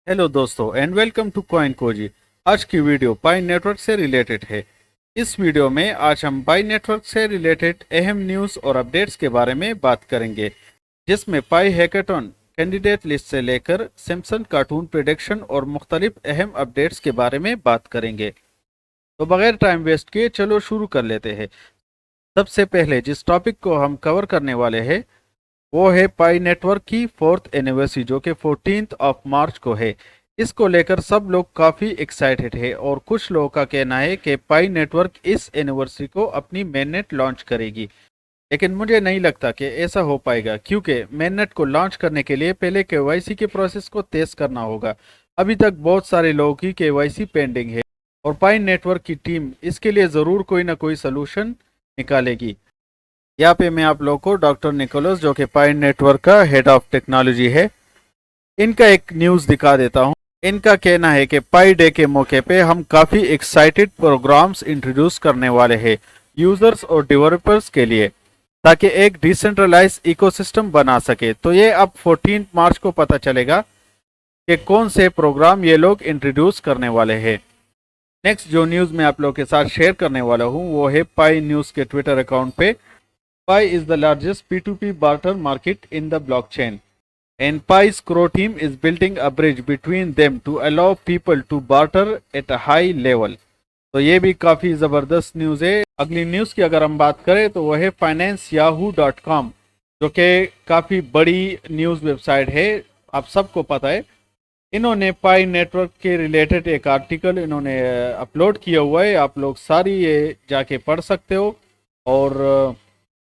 Hello दोस्तों and welcome to coin cozy. आज की वीडियो पाई नेटवर्क से रिलेटेड है। इस वीडियो में आज हम पाई नेटवर्क से रिलेटेड अहम न्यूज़ और अपडेट्स के बारे में बात करेंगे, जिसमें पाई हैकाथॉन कैंडिडेट लिस्ट से लेकर सिम्पसन कार्टून प्रेडिक्शन और मुख्तलिफ अहम अपडेट्स के बारे में बात करेंगे। तो बगैर टाइम वेस्ट किए चलो शुरू कर लेते हैं। सबसे पहले जिस टॉपिक को हम कवर करने वाले हैं वो है पाई नेटवर्क की फोर्थ एनिवर्सरी, जो कि 14 ऑफ मार्च को है। इसको लेकर सब लोग काफ़ी एक्साइटेड है और कुछ लोगों का कहना है कि पाई नेटवर्क इस एनिवर्सरी को अपनी मेननेट लॉन्च करेगी, लेकिन मुझे नहीं लगता कि ऐसा हो पाएगा, क्योंकि मेननेट को लॉन्च करने के लिए पहले केवाईसी के प्रोसेस को तेज़ करना होगा। अभी तक बहुत सारे लोगों की केवाईसी पेंडिंग है और पाई नेटवर्क की टीम इसके लिए ज़रूर कोई ना कोई सलूशन निकालेगी। यहाँ पे मैं आप लोगों को डॉक्टर निकोलस, जो कि पाई नेटवर्क का हेड ऑफ टेक्नोलॉजी है, इनका एक न्यूज़ दिखा देता हूँ। इनका कहना है कि पाई डे के मौके पे हम काफ़ी एक्साइटेड प्रोग्राम्स इंट्रोड्यूस करने वाले हैं यूज़र्स और डेवलपर्स के लिए, ताकि एक डिसेंट्रलाइज इकोसिस्टम बना सके। तो ये अब 14 मार्च को पता चलेगा कि कौन से प्रोग्राम ये लोग इंट्रोड्यूस करने वाले हैं। नेक्स्ट जो न्यूज़ मैं आप लोगों के साथ शेयर करने वाला हूँ वो है पाई न्यूज़ के ट्विटर अकाउंट पे। Pi is the largest P2P barter market in the blockchain, and Pi's core team is building a bridge between them to allow people to barter at a high level. तो ये भी काफ़ी ज़बरदस्त news है। अगली news की अगर हम बात करें तो वह है financeYahoo.com, जो कि काफ़ी बड़ी न्यूज़ वेबसाइट है, आप सबको पता है। इन्होंने पाई नेटवर्क के रिलेटेड एक आर्टिकल इन्होंने अपलोड किया हुआ है, आप लोग सारी ये जाके पढ़ सकते हो। और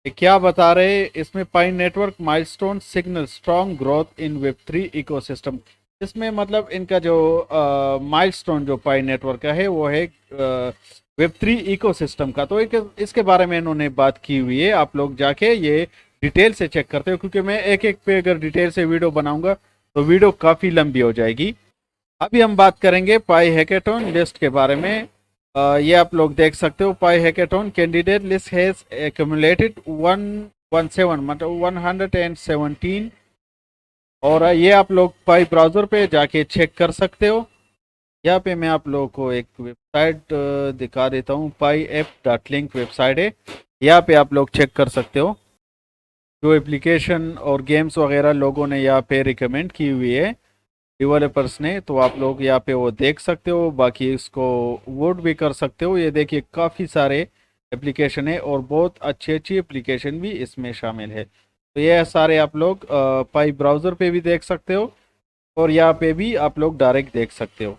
ये क्या बता रहे हैं इसमें, Pi network milestone signal strong growth in वेब3 इकोसिस्टम। इसमें मतलब इनका जो माइलस्टोन जो पाई नेटवर्क का है वो है वेब3 इकोसिस्टम का। तो इसके बारे में इन्होंने बात की हुई है, आप लोग जाके ये डिटेल से चेक करते हो, क्योंकि मैं एक एक पे अगर डिटेल से वीडियो बनाऊंगा तो वीडियो काफ़ी लंबी हो जाएगी। अभी हम बात करेंगे पाई हैकाथॉन लिस्ट के बारे में। ये आप लोग देख सकते हो, Pi hackathon candidate list has accumulated 117 मतलब 117, और ये आप लोग पाई ब्राउज़र पे जाके चेक कर सकते हो। यहाँ पे मैं आप लोगों को एक वेबसाइट दिखा देता हूँ, pieapp.link वेबसाइट है। यहाँ पे आप लोग चेक कर सकते हो जो एप्लीकेशन और गेम्स वगैरह लोगों ने यहाँ पे रिकमेंड की हुई है डेवलपर्स ने, तो आप लोग यहाँ पे वो देख सकते हो। बाकी इसको वोट भी कर सकते हो। ये देखिए काफ़ी सारे एप्लीकेशन है और बहुत अच्छी अच्छी एप्लीकेशन भी इसमें शामिल है। तो ये सारे आप लोग पाई ब्राउज़र पे भी देख सकते हो और यहाँ पे भी आप लोग डायरेक्ट देख सकते हो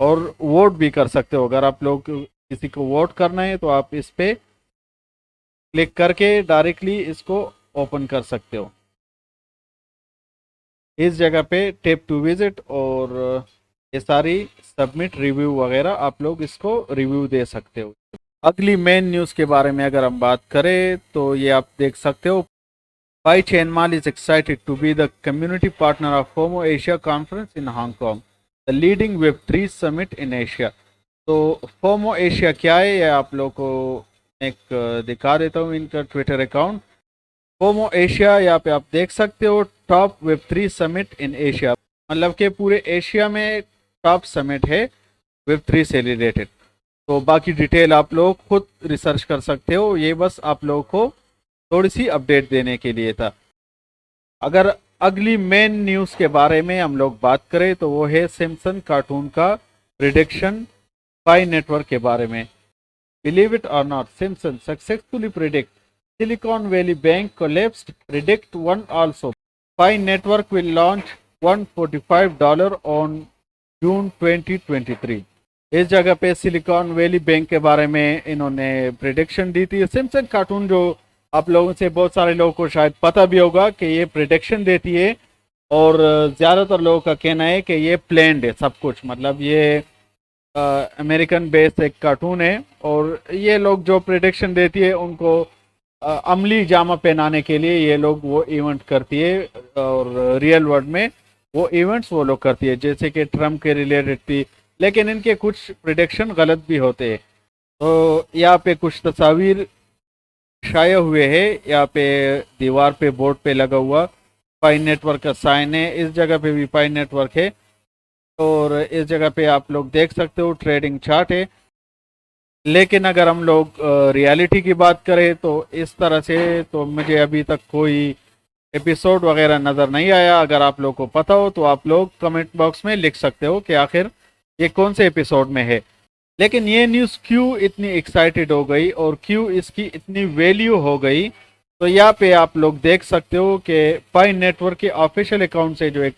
और वोट भी कर सकते हो। अगर आप लोग किसी को वोट करना है तो आप इस पे क्लिक करके डायरेक्टली इसको ओपन कर सकते हो। इस जगह पे टेप टू विजिट और ये सारी सबमिट रिव्यू वगैरह आप लोग इसको रिव्यू दे सकते हो। अगली मेन न्यूज़ के बारे में अगर हम बात करें तो ये आप देख सकते हो, पाई चैनमाल is excited to be the community partner of FOMO Asia Conference in Hong Kong, the leading Web3 summit in Asia। तो FOMO Asia क्या है ये आप लोग को एक दिखा देता हूँ, इनका ट्विटर अकाउंट FOMO Asia। यहाँ पे आप देख सकते हो top Web3 summit in Asia, मतलब कि पूरे एशिया में टॉप समिट है Web3 से रिलेटेड। तो बाकी डिटेल आप लोग खुद रिसर्च कर सकते हो, ये बस आप लोगों को थोड़ी सी अपडेट देने के लिए था। अगर अगली मेन न्यूज़ के बारे में हम लोग बात करें तो वो है सिम्पसन कार्टून का प्रिडिक्शन पाई नेटवर्क के बारे में। बिलीव इट और not, Simpson successfully predict Silicon Valley Bank collapsed, predict one also. Pi Network will launch $145 on June 2023। इस जगह पे सिलिकॉन वैली बैंक के बारे में इन्होंने प्रिडिक्शन दी थी। सिम्पसन कार्टून जो आप लोगों से बहुत सारे लोगों को शायद पता भी होगा कि ये प्रिडिक्शन देती है, और ज़्यादातर लोगों का कहना है कि ये प्लान्ड है सब कुछ, मतलब ये अमेरिकन बेस्ड एक कार्टून है और ये लोग जो प्रिडिक्शन देती है उनको अमली जामा पहनाने के लिए ये लोग वो इवेंट करती है, और रियल वर्ल्ड में वो इवेंट्स वो लोग करती है, जैसे कि ट्रम्प के रिलेटेड भी। लेकिन इनके कुछ प्रिडिक्शन गलत भी होते हैं। तो यहाँ पे कुछ तस्वीर शाये हुए हैं, यहाँ पे दीवार पे बोर्ड पे लगा हुआ पाई नेटवर्क का साइन है। इस जगह पे भी पाई नेटवर्क है। और इस जगह पे आप लोग देख सकते हो ट्रेडिंग चार्ट है। लेकिन अगर हम लोग रियलिटी की बात करें तो इस तरह से तो मुझे अभी तक कोई एपिसोड वगैरह नज़र नहीं आया। अगर आप लोग को पता हो तो आप लोग कमेंट बॉक्स में लिख सकते हो कि आखिर ये कौन से एपिसोड में है। लेकिन ये न्यूज़ क्यों इतनी एक्साइटेड हो गई और क्यों इसकी इतनी वैल्यू हो गई, तो यहाँ पे आप लोग देख सकते हो कि पाइन नेटवर्क के ऑफिशियल अकाउंट से जो एक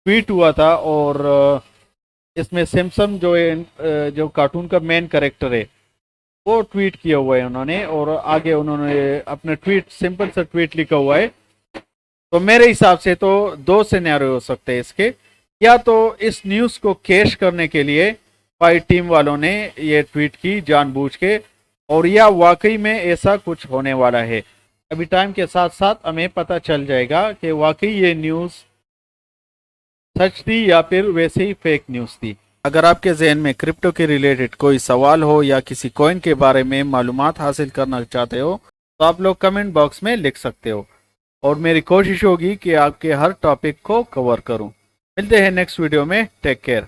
ट्वीट हुआ था और इसमें सिम्पसन जो कार्टून का मेन कैरेक्टर है वो ट्वीट किया हुआ है उन्होंने, और आगे उन्होंने अपना ट्वीट सिंपल सा ट्वीट लिखा हुआ है। तो मेरे हिसाब से तो दो सिनेरियो हो सकते हैं इसके, या तो इस न्यूज़ को कैश करने के लिए पाई टीम वालों ने ये ट्वीट की जानबूझ के, और या वाकई में ऐसा कुछ होने वाला है। अभी टाइम के साथ साथ हमें पता चल जाएगा कि वाकई ये न्यूज़ सच थी या फिर वैसे ही फेक न्यूज़ थी। अगर आपके जहन में क्रिप्टो के रिलेटेड कोई सवाल हो या किसी कॉइन के बारे में मालूमात हासिल करना चाहते हो तो आप लोग कमेंट बॉक्स में लिख सकते हो, और मेरी कोशिश होगी कि आपके हर टॉपिक को कवर करूं। मिलते हैं नेक्स्ट वीडियो में। Take care.